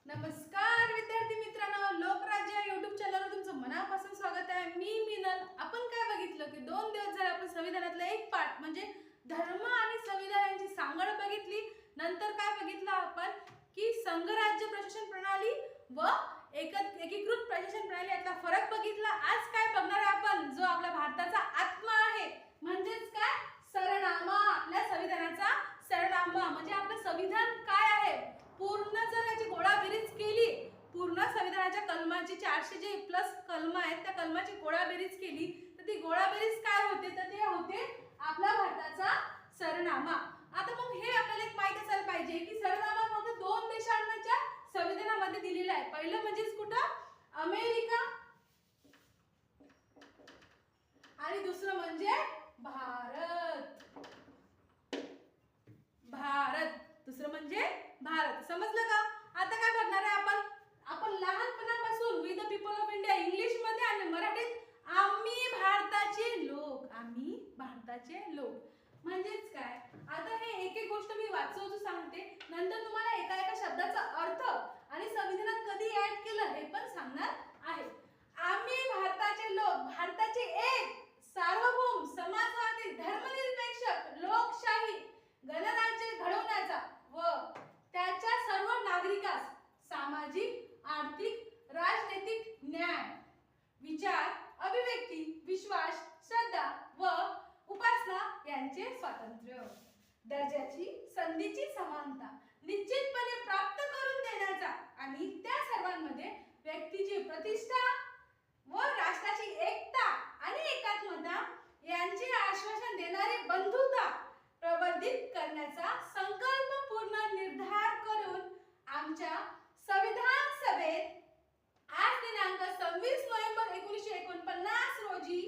नमस्कार विद्यार्थी मित्रांनो, लोकराज्य या YouTube चॅनलवर तुमचं मनापासून स्वागत आहे। मी मिनल। आपण काय बघितलं की 2 दिवस झाले आपण संविधानातला एक पाठ म्हणजे धर्म आणि संविधान यांची सांगड बघितली। नंतर काय बघितलं आपण की संघराज्य प्रशासन प्रणाली व एकीकृत प्रशासन प्रणाली यातला फरक बघितला। आज काय बघणार आहे आपण, जो आपल्या भारताचा आत्मा आहे म्हणजेच काय सरनामा, आपल्या संविधानाचा सरनामा म्हणजे आपलं संविधान काय आहे। पूर्ण जर याची गोळाबेरीज केली, पूर्ण संविधानाच्या कलमाची 400 जे प्लस कलम आहेत त्या कलमाची गोळाबेरीज केली तर ती गोळाबेरीज काय होते, तर ते होते आपल्या भारताचा सरनामा। आता मग हे आपल्याला एक माहिती असायला पाहिजे की सरनामा फक्त 2 देशांच्या संविधानामध्ये दिलेला आहे। पहिलं म्हणजे कुठं, अमेरिका, आणि दुसरं म्हणजे भारत। दुसरं म्हणजे भारत, समजलं का? आता काय बघणार आहे आपण लहानपणापासून we the people of India English मध्ये आणि मराठीत आम्ही भारताचे लोक म्हणजेच काय। आता हे एक एक गोष्ट मी वाचवतो सांगते, नंतर तुम्हाला एका एका शब्दाचा अर्थ आणि संविधानात कधी ऍड केलं हे पण सांगणार आहे। आम्ही भारताचे लोक, भारताचे एक सार्वभौम समाजवादी धर्मनिरपेक्ष लोकशाही गणराज्य घडवण्याचा व त्याच्या सर्व नागरिकास सामाजिक, आर्थिक, राजनैतिक न्याय, विचार, अभिव्यक्ती, विश्वास, श्रद्धा व उपासना यांचे स्वातंत्र्य, दर्जाची संधीची समानता निश्चितपणे प्राप्त करून देण्याचा आणि त्या सर्वांमध्ये व्यक्तीची प्रतिष्ठा व राष्ट्राची एकता आणि एकात्मता यांचे आश्वासन देणारी बंधुता प्रवर्धित करण्याचा संकल्पपूर्ण निर्धार करून आमच्या संविधान सभेत आज दिनांक 26 नोव्हेंबर 1949 रोजी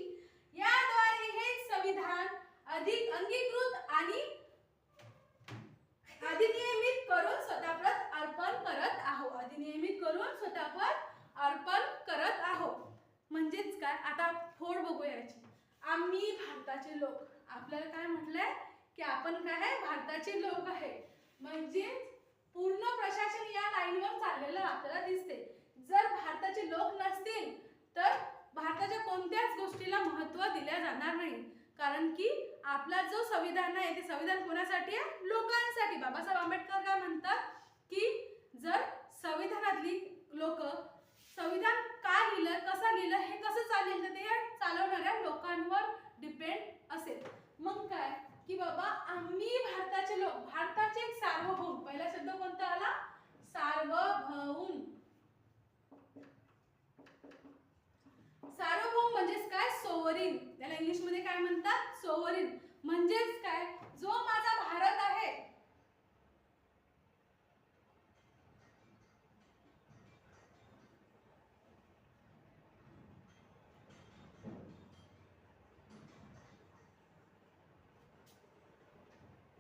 याद्वारे हे संविधान अधिक अंगीकृत आणि अधिनियमित करून स्वतःप्रत अर्पण करत आहोत। म्हणजेच काय, आता फोड बघूया याची। आम्ही भारताचे लोक, आपल्याला काय म्हटलंय की आपण काय आहे, भारताचे लोक आहे। म्हणजे पूर्ण प्रशासन या लाईनवर चाललेलं आपल्याला दिसते। जर भारताचे लोक नसतील तर भारताच्या कोणत्याच गोष्टीला महत्त्व दिले जाणार नाही, कारण की आपला जो संविधान आहे ते संविधान कोणासाठी आहे, लोकांसाठी। बाबासाहेब आंबेडकर काय म्हणतात की जर संविधानातली लोक संविधान का लिहिलं, कसं लिहिलं, हे कसं चालेल तर ते चालवणाऱ्या लोकांवर डिपेंड असेल। मग काय की बाबा आम्ही भारताचे लोक, भारताचे एक सार्वभौम, पहिला शब्द कोणता आला, सार्वभौम। सार्वभौम म्हणजेच काय, सोवरीन, त्याला इंग्लिश मध्ये काय म्हणतात, सोवरीन। म्हणजेच काय, जो माझा भारत आहे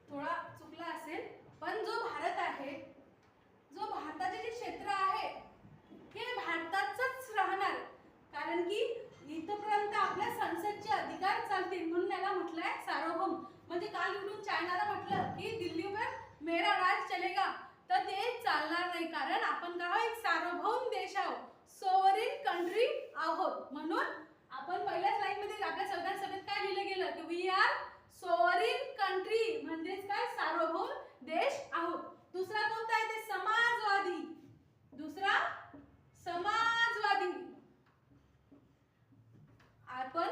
थोडा चुकला असेल, पण जो भारत आहे, जो भारताचे जे क्षेत्र आहे हे भारताचंच राहणार, कारण की इथपर्यंत आपल्या संसदचे अधिकार चालतील म्हणून याला म्हटलंय सार्वभौम। म्हणजे काल उठून चायनाला म्हटलं की दिल्लीवर मेरा राज चलेगा, तर ते चालणार नाही, कारण आपण काय एक सार्वभौम देश आहोत, सोवरीन कंट्री आहोत। म्हणून आपण पहिल्याच लाईन मध्ये आपल्या संविधान सभेत काय लिहिलं गेलं की वी आर सोवरीन कंट्री, म्हणजेच काय सार्वभौम देश आहोत। दुसरा कोणता आहे ते समाजवादी। दुसरा समाजवादी, आपण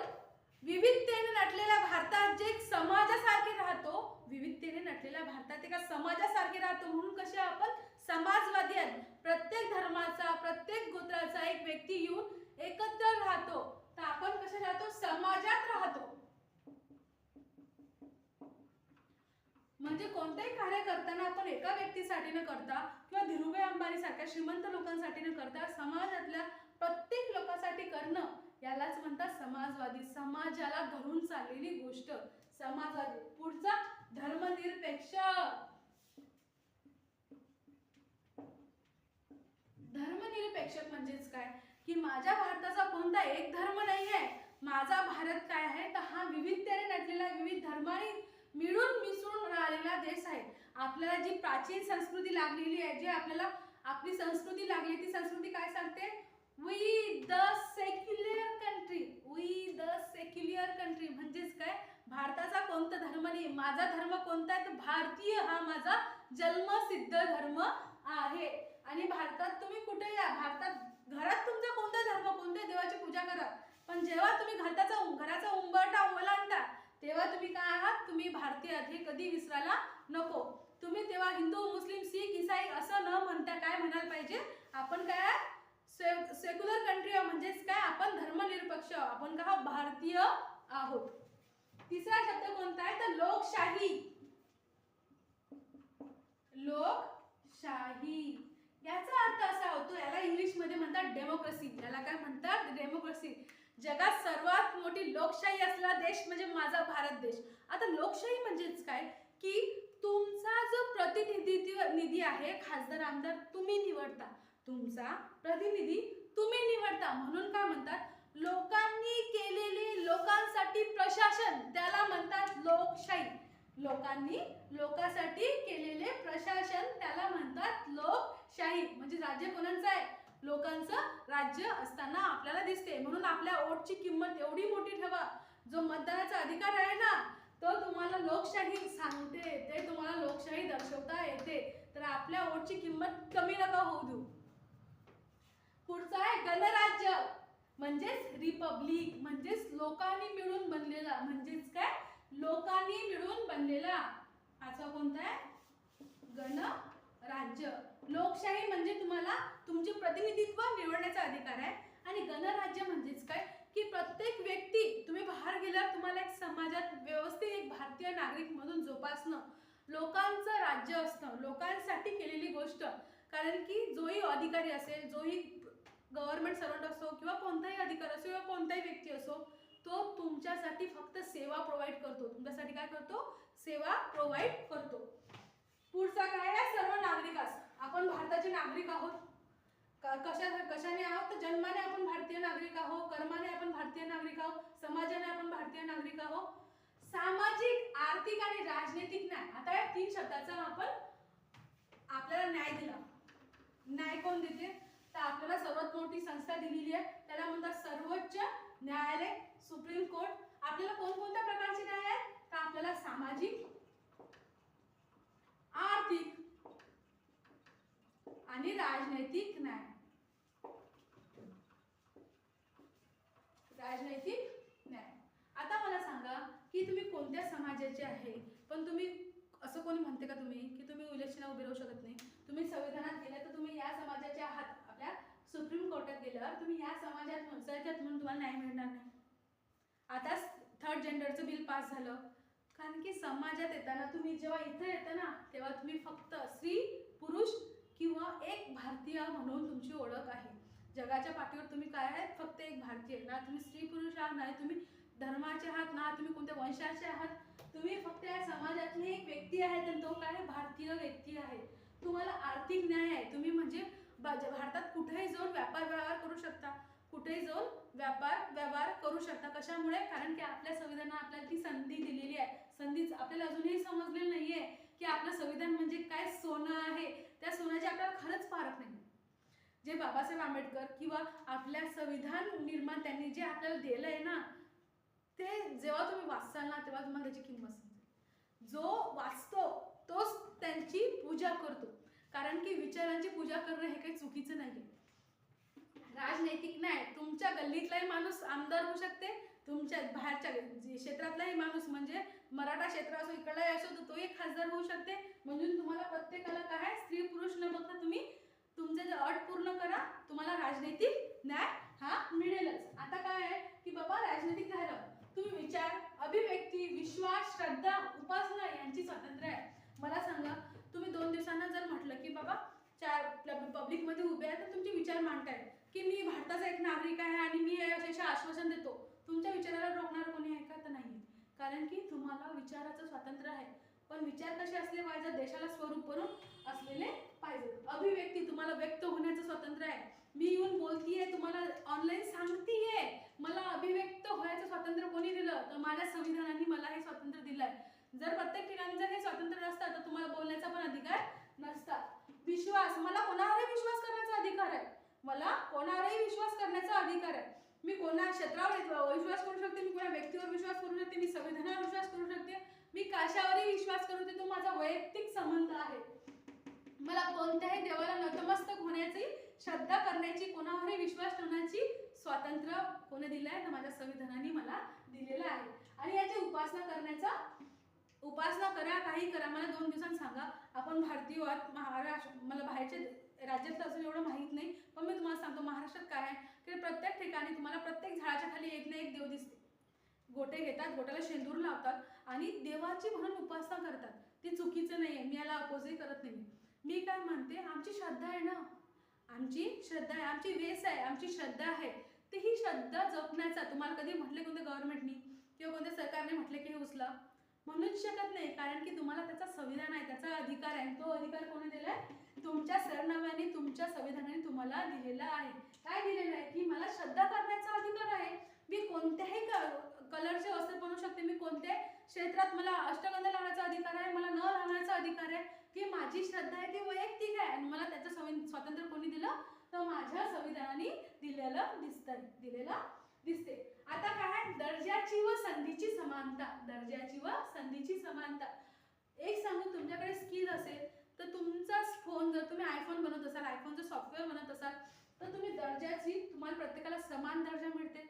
विविधतेने नटलेल्या भारतात जे समाजासारखे राहतो, विविधतेने नटलेल्या भारतात एका समाजासारखे राहतो म्हणून कसे आपण समाजवादी आहेत। प्रत्येक धर्माचा, प्रत्येक गोत्राचा एक व्यक्ती येऊन एकत्र राहतो, तर आपण कसे राहतो, समाजात राहतो। म्हणजे कोणतेही कार्य करताना आपण एका व्यक्तीसाठी न करता किंवा धीरूभाई अंबानी सारख्या श्रीमंत लोकांसाठी न करता समाजातल्या प्रत्येक लोकांसाठी करणं यालाच म्हणतात समाजवादी। समाजाला धरून चाललेली गोष्ट समाजवादी। पुढचा धर्मनिरपेक्ष। धर्मनिरपेक्ष म्हणजेच काय की माझ्या भारताचा कोणता एक धर्म नाही आहे, माझा भारत काय आहे तर हा विविधतेने नटलेला, विविध धर्मांनी मिळून मिसळून राहिलेला देश आहे। आपल्याला जी प्राचीन संस्कृती लागलेली आहे, जे आपल्याला आपली संस्कृती लागली, ती संस्कृती काय सांगते? We the secular country, we the secular country म्हणजेच काय? भारताचा कोणता धर्म नाही, माझा धर्म कोणता आहे? तर भारतीय हा माझा जन्मसिद्ध धर्म आहे. आणि भारतात तुम्ही कुठे या, भारतात घरात तुमचा कोणता धर्म, कोणत्या देवाची पूजा करा, पण जेव्हा तुम्ही घराचा उंबरठा ओलांडता तेव्हा तुम्ही काय आहात? तुम्ही भारतीय आहात हे कधी विसरायला नको. तुम्ही तेव्हा हिंदू, मुस्लिम, शीख, ईसाई असं न म्हणता काय म्हणायला पाहिजे? आपण काय? सेक्युलर कंट्री म्हणजेच काय? आपण धर्मनिरपेक्ष, आपण काय? भारतीय आहोत. तिसरा शब्द कोणता आहे? तर लोकशाही. लोकशाही याचा अर्थ असा होतो, याला इंग्लिश मध्ये म्हणतात डेमोक्रेसी. याला काय म्हणतात? डेमोक्रेसी. जगात सर्वात मोठी लोकशाही असलेला देश म्हणजे माझा भारत देश. आता लोकशाही म्हणजेच काय? की तुमचा जो प्रतिनिधी आहे, खासदार, आमदार तुम्ही निवडता, तुमचा प्रतिनिधी तुम्ही निवडता, म्हणून काय म्हणतात? लोकांनी केलेले लोकांसाठी प्रशासन, त्याला म्हणतात लोकशाही. लोकांनी लोकांसाठी केलेले प्रशासन त्याला म्हणतात लोकशाही. म्हणजे राज्य कोणाचं आहे? लोकांचं राज्य असताना आपल्याला दिसते, म्हणून आपल्या वोटची किंमत एवढी मोठी ठेवा. जो मतदानाचा अधिकार आहे ना, तो तुम्हाला लोकशाही सांगते, ते तुम्हाला लोकशाही दर्शवता येते. तर आपल्या वोटची किंमत कमी नका होऊ देऊ. पुढचा आहे गणराज्य म्हणजेच रिपब्लिक, म्हणजेच लोकांनी मिळून बनलेला, म्हणजेच काय? लोकांनी मिळून बनलेला. पाचवा कोणता आहे? गणराज्य. लोकशाही म्हणजे तुम्हाला तुमचे प्रतिनिधित्व निवडण्याचा अधिकार आहे, आणि गणराज्य म्हणजेच काय? की प्रत्येक व्यक्ती, तुम्ही बाहेर गेल्यावर तुम्हाला एक समाजात व्यवस्थित एक भारतीय नागरिक म्हणून जोपासणं, लोकांचं राज्य असतं, लोकांसाठी केलेली गोष्ट. कारण की जोही अधिकारी असेल, जोही गव्हर्नमेंट सर्वंट असो किंवा कोणताही अधिकारी असो किंवा कोणताही व्यक्ती असो, तो तुमच्यासाठी फक्त सेवा प्रोव्हाइड करतो. तुमच्यासाठी काय करतो? सेवा प्रोव्हाइड करतो. पुढचा काय आहे? सर्व नागरिकास. आपण भारताचे नागरिक आहोत. कशाने आहोत? तर जन्माने आपण भारतीय नागरिक आहोत, कर्माने आपण भारतीय नागरिक आहोत, समाजाने आपण भारतीय नागरिक आहोत. सामाजिक, आर्थिक आणि राजनैतिक न्याय. आता या तीन शब्दाचा आपण आपल्याला न्याय दिला. न्याय कोण देते? तर आपल्याला सर्वात मोठी संस्था दिलेली आहे, त्याला म्हणतात सर्वोच्च न्यायालय, सुप्रीम कोर्ट. आपल्याला कोणकोणत्या प्रकारचे न्याय आहेत? तर आपल्याला सामाजिक, आर्थिक आणि राजनैतिक न्याय. राजनैतिक न्याय. आता मला सांगा की तुम्ही कोणत्या समाजाचे आहे, पण तुम्ही असं कोणी म्हणते का तुम्ही की तुम्ही इलेक्शनला उभे राहू शकत नाही? तुम्ही संविधानात गेले तर तुम्ही या समाजाचे आहात, आपल्या सुप्रीम कोर्टात गेल्यावर तुम्ही या समाजात म्हणून तुम्हाला न्याय मिळणार नाही. आता थर्ड जेंडरचं बिल पास झालं, कारण की समाजात येताना तुम्ही जेव्हा इथे येता ना, तेव्हा तुम्ही फक्त स्त्री, पुरुष किंवा एक भारतीय म्हणून तुमची ओळख आहे. जगाच्या पाठीवर तुम्ही काय आहेत? फक्त एक भारतीय. ना तुम्ही स्त्री पुरुष आहात, ना तुम्ही धर्माचे आहात, ना तुम्ही कोणत्या वंशाचे आहात. तुम्ही फक्त या समाजातली एक व्यक्ती आहेत, आणि तो काय? भारतीय व्यक्ती आहे. तुम्हाला आर्थिक न्याय आहे. तुम्ही म्हणजे भारतात कुठेही जाऊन व्यवहार करू शकता, कुठेही जाऊन व्यवहार करू शकता. कशामुळे? कारण की आपल्या संविधानाने आपल्याला ती संधी दिलेली आहे. संधीच आपल्याला अजूनही समजलेलं नाहीये की आपलं संविधान म्हणजे काय सोनं आहे. त्या सोन्याची आपल्याला खरंच पारख नाही. जे बाबासाहेब आंबेडकर किंवा आपल्या संविधान निर्मात्यांनी जे आपल्याला दिलंय ना, ते जेव्हा तुम्ही वाचाल ना, तेव्हा तुम्हाला त्याची किंमत समजेल. जो वाचतो तोच त्यांची पूजा करतो, कारण की विचारांची पूजा करणं हे काही चुकीचं नाहीये. राजनैतिक न्याय. तुमच्या गल्लीतलाही माणूस आमदार होऊ शकते, तुमच्या बाहेरच्या क्षेत्रातलाही माणूस म्हणजे मराठा क्षेत्र असो, इकडलाही असो, तर तो एक खासदार होऊ शकते. म्हणून तुम्हाला प्रत्येकाला काय? स्त्री पुरुष न बघता तुम्ही तुमचे जे अट पूर्ण करा, तुम्हाला राजनैतिक न्याय हा मिळेलच. आता काय आहे की बाबा राजनैतिक झालं, तुम्ही विचार, अभिव्यक्ती, विश्वास, श्रद्धा, उपासना यांची स्वातंत्र्य आहे. मला सांगा, तुम्ही 2 दिवसांना जर म्हटलं की बाबा पब्लिक मध्ये उभे आहे, तर तुमचे विचार मांडताय की मी भारताचा एक नागरिक आहे आणि मी असे आश्वासन देतो, तुमच्या विचाराला रोखणार कोणी आहे का? तर नाही. कारण की तुम्हाला विचाराचं स्वातंत्र्य आहे, पण विचार कसे असले पाहिजे? देशाला स्वरूप बनून असलेले पाहिजे. अभिव्यक्ती, तुम्हाला व्यक्त होण्याचं स्वातंत्र्य आहे. मी येऊन बोलतीये, तुम्हाला ऑनलाईन सांगतीये, मला अभिव्यक्त व्हायचं स्वातंत्र्य कोणी दिलं? तर माझ्या संविधानाने मला हे स्वातंत्र्य दिलंय. जर प्रत्येक ठिकाणी जर हे स्वातंत्र्य नसतं तर तुम्हाला बोलण्याचा पण अधिकार नसता. विश्वास, मला कोणावरही विश्वास मला कोणावरही विश्वास करण्याचा अधिकार आहे. मी कोणा क्षेत्रावर विश्वास करू शकते, मी कोणा व्यक्तीवर विश्वास करू शकते, मी संविधानावर विश्वास करू शकते, मी कशावरही विश्वास करू शकते. तो माझा वैयक्तिक संबंध आहे. मला कोणत्याही देवाला नतमस्तक होण्याची, श्रद्धा करण्याची, कोणावरही विश्वास ठेवण्याची स्वातंत्र्य कोणी दिलं आहे? तर माझ्या संविधानाने मला दिलेलं आहे. आणि याची उपासना करा, काही करा. मला 2 दिवसांनी सांगा, आपण भारतीय आहात, महाराष्ट्र, मला बाहेरच्या राज्यात अजून एवढं माहीत नाही, पण मी तुम्हाला सांगतो महाराष्ट्रात काय आहे की प्रत्येक ठिकाणी तुम्हाला प्रत्येक झाडाच्या खाली एक ना एक देव दिसते. गोटे घेतात, गोट्याला शेंदूर लावतात आणि देवाची म्हणून उपासना करतात. ती चुकीचं नाही आहे, मी याला अपोजही करत नाही. मी काय म्हणते, आमची श्रद्धा आहे ना, आमची श्रद्धा आहे, आमची वेस आहे, आमची श्रद्धा आहे, तर ही श्रद्धा जपण्याचा तुम्हाला कधी म्हटले कोणत्या गव्हर्नमेंटनी किंवा कोणत्या सरकारने म्हटले की हे उचला? म्हणूच शकत नाही, कारण की तुम्हाला त्याचा संविधान आहे, त्याचा अधिकार आहे. तो अधिकार कोणी दिलाय? तुमच्या सरनाम्याने, तुमच्या संविधानाने तुम्हाला दिलेला आहे. काय दिलेलं आहे? की मला श्रद्धा करण्याचा अधिकार आहे. मी कोणत्याही कलरचे वस्त्र बनवू शकते, मी कोणत्या क्षेत्रात, मला अष्टगंध लावण्याचा अधिकार आहे, मला न लावण्याचा अधिकार आहे. की माझी श्रद्धा आहे ती वैयक्तिक आहे आणि मला त्याचं स्वातंत्र्य कोणी दिलं? तर माझ्या संविधानाने दिलेलं दिसते. आता काय? दर्जाची व संधीची समानता. दर्जाची व संधीची समानता. एक सांगू, तुमच्याकडे स्किल असेल तर तुमचा फोन, जर तुम्ही आयफोन बनवत असाल, आयफोनचं सॉफ्टवेअर बनवत असाल, तर तुम्ही दर्जाची, तुम्हाला प्रत्येकाला समान दर्जा मिळते.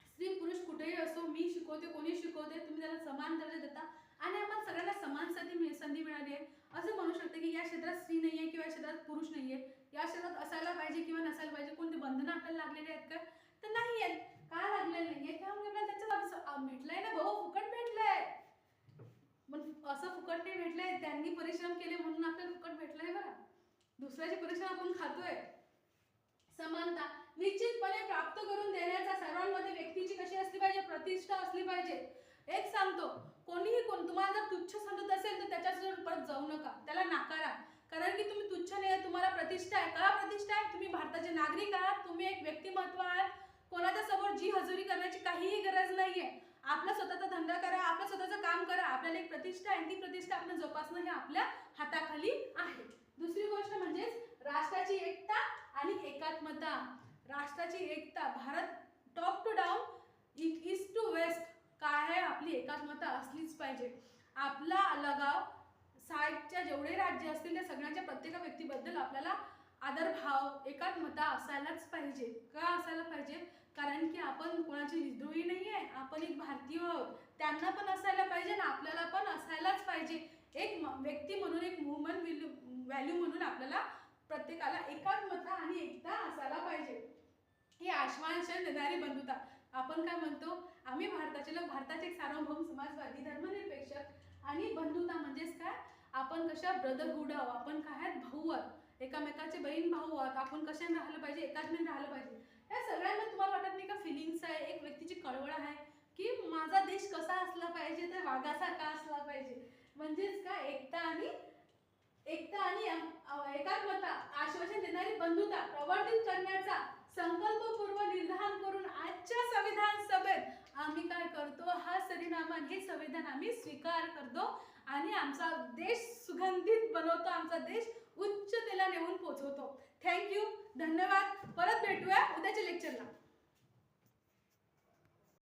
स्त्री पुरुष कुठेही असो, मी शिकवते, कोणी शिकवते, तुम्ही त्याला समान दर्जा देता आणि आम्हाला सगळ्यांना समान संधी मिळाली आहे. असं म्हणू शकते की या क्षेत्रात स्त्री नाही आहे किंवा या क्षेत्रात पुरुष नाही आहे, या क्षेत्रात असायला पाहिजे किंवा नसायला पाहिजे. कोणते बंधनं आपल्याला लागलेले आहेत का? तर नाही आहेत. का लागलेले नाही आहे? कारण आपल्याला त्याचं भेटलंय ना भाऊ, फुकट भेटलंय. मग असं फुकट नाही भेटलंय, त्यांनी परिश्रम केले म्हणून आपल्याला फुकट भेटलंय. बरं, दुसऱ्याचे परिश्रम आपण खातोय. समानता निश्चितपणे प्राप्त करून देण्याचा सर्वांमध्ये व्यक्तीची कशी असली पाहिजे? प्रतिष्ठा असली पाहिजे. एक सांगतो, तुम्हाला जर तुच्छ समजत असेल तर त्याच्यासोबत परत जाऊ नका, त्याला नाकारा. कारण की तुम्ही तुच्छ नाही, तुम्हाला प्रतिष्ठा आहे. का प्रतिष्ठा आहे? तुम्ही भारताचे नागरिक आहात, तुम्ही एक व्यक्तिमत्व आहात. कोणाच्या समोर जी हजुरी करण्याची काहीही गरज नाहीये. आपला स्वतःचा धंदा करा, आपलं स्वतःचं काम करा. आपल्याला एक प्रतिष्ठा आहे, ती प्रतिष्ठा आपण जोपासणं हे आपल्या हाताखाली आहे. दुसरी गोष्ट म्हणजे राष्ट्राची एकता आणि एकात्मता. राष्ट्राची एकता, Bharat top to down, east to west, काय आहे? आपली एकात्मता असलीच पाहिजे. आपला लगाव साईडच्या जेवढे राज्य असतील त्या सगळ्यांच्या प्रत्येक व्यक्तीबद्दल आपल्याला आदरभाव, एकात्मता असायलाच पाहिजे. का असायला पाहिजे? कारण की आपण कोणाची विद्रोही नाही आहे, आपण एक भारतीय आहोत. त्यांना पण असायला पाहिजे ना, आपल्याला पण असायलाच पाहिजे. एक व्यक्ती म्हणून, एक ह्युमन व्हॅल्यू म्हणून आपल्याला प्रत्येकाला एकात्मता आणि एकता असायला पाहिजे. ही आश्वासन देणारी बंधुता. आपण काय म्हणतो? आम्ही भारताचे लोक, भारताचे एक सार्वभौम, समाजवादी, धर्मनिरपेक्ष आणि बंधुता म्हणजेच काय? आपण कशा ब्रदरहुड आहोत, आपण काय आहेत? भाऊ आहोत, एकामेकाचे बहीण भाऊ आहोत. आपण कशाने राहिलं पाहिजे? एकात्मेने राहिलं पाहिजे. या सगळ्यांमध्ये तुम्हाला वाटत नाही का फिलिंग्स आहे, एक व्यक्तीची कळवळ आहे की माझा देश कसा असला पाहिजे? तर वाघासारखा असला पाहिजे. म्हणजेच काय? एकता आणि एकात्मता, आश्वासन देणारी बंधुता प्रवर्धित करण्याचा संकल्पपूर्व निर्धार करून आजच्या संविधान सभेत आम्ही काय करतो? हा सरनामा, हे संविधान आम्ही स्वीकार करतो आणि आमचा देश सुगंधित बनवतो, आमचा देश उच्चतेला नेऊन पोहोचवतो. थँक्यू, धन्यवाद. परत भेटूया उद्याच्या लेक्चरला.